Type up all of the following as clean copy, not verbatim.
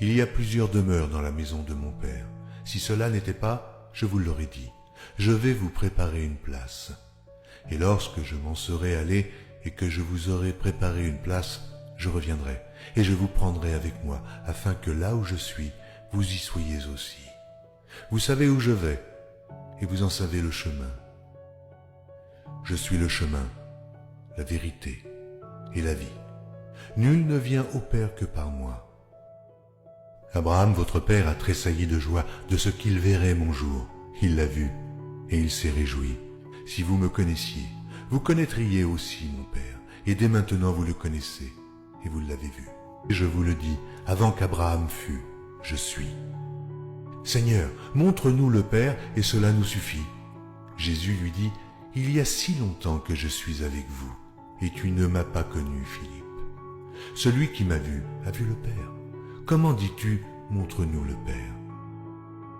Il y a plusieurs demeures dans la maison de mon Père. Si cela n'était pas, je vous l'aurais dit. Je vais vous préparer une place. Et lorsque je m'en serai allé et que je vous aurai préparé une place, je reviendrai et je vous prendrai avec moi, afin que là où je suis, vous y soyez aussi. Vous savez où je vais, et vous en savez le chemin. Je suis le chemin, la vérité et la vie. Nul ne vient au Père que par moi. Abraham, votre père, a tressailli de joie de ce qu'il verrait mon jour. Il l'a vu, et il s'est réjoui. Si vous me connaissiez, vous connaîtriez aussi mon Père, et dès maintenant vous le connaissez, et vous l'avez vu. Et je vous le dis, avant qu'Abraham fût, je suis. Seigneur, montre-nous le Père, et cela nous suffit. Jésus lui dit, il y a si longtemps que je suis avec vous, et tu ne m'as pas connu, Philippe. Celui qui m'a vu a vu le Père. Comment dis-tu, montre-nous le Père?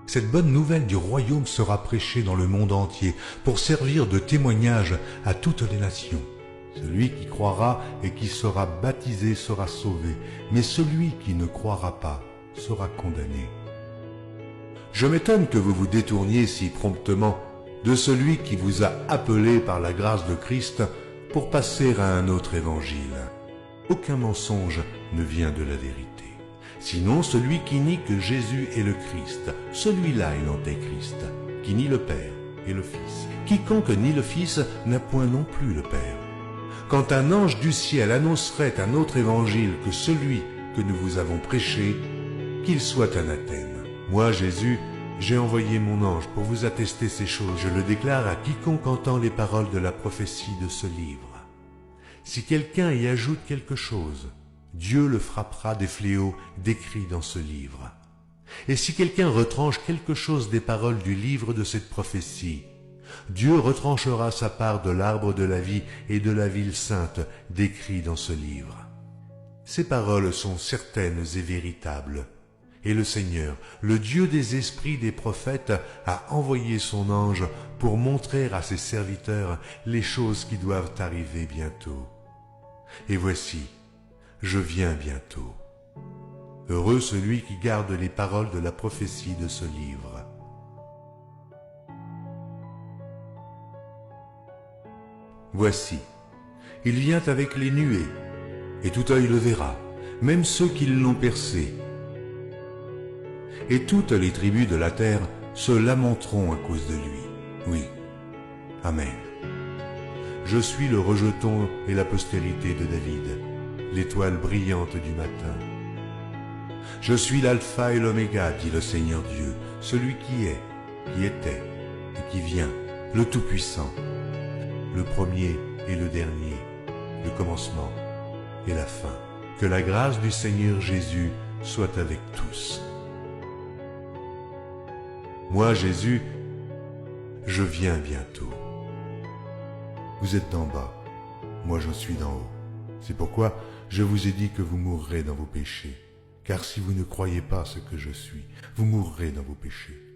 Cette bonne nouvelle du royaume sera prêchée dans le monde entier pour servir de témoignage à toutes les nations. Celui qui croira et qui sera baptisé sera sauvé, mais celui qui ne croira pas sera condamné. Je m'étonne que vous vous détourniez si promptement de celui qui vous a appelé par la grâce de Christ pour passer à un autre évangile. Aucun mensonge ne vient de la vérité. Sinon celui qui nie que Jésus est le Christ, celui-là est l'antéchrist, qui nie le Père et le Fils. Quiconque nie le Fils n'a point non plus le Père. Quand un ange du ciel annoncerait un autre évangile que celui que nous vous avons prêché, qu'il soit anathème. Moi, Jésus, j'ai envoyé mon ange pour vous attester ces choses. Je le déclare à quiconque entend les paroles de la prophétie de ce livre. Si quelqu'un y ajoute quelque chose, Dieu le frappera des fléaux décrits dans ce livre. Et si quelqu'un retranche quelque chose des paroles du livre de cette prophétie, Dieu retranchera sa part de l'arbre de la vie et de la ville sainte décrits dans ce livre. Ces paroles sont certaines et véritables. Et le Seigneur, le Dieu des esprits des prophètes, a envoyé son ange pour montrer à ses serviteurs les choses qui doivent arriver bientôt. Et voici, je viens bientôt. Heureux celui qui garde les paroles de la prophétie de ce livre. Voici, il vient avec les nuées, et tout œil le verra, même ceux qui l'ont percé. Et toutes les tribus de la terre se lamenteront à cause de lui. Oui. Amen. Je suis le rejeton et la postérité de David, l'étoile brillante du matin. Je suis l'alpha et l'oméga, dit le Seigneur Dieu, celui qui est, qui était et qui vient, le Tout-Puissant, le premier et le dernier, le commencement et la fin. Que la grâce du Seigneur Jésus soit avec tous. Moi, Jésus, je viens bientôt. Vous êtes d'en bas, moi je suis d'en haut. C'est pourquoi je vous ai dit que vous mourrez dans vos péchés. Car si vous ne croyez pas ce que je suis, vous mourrez dans vos péchés.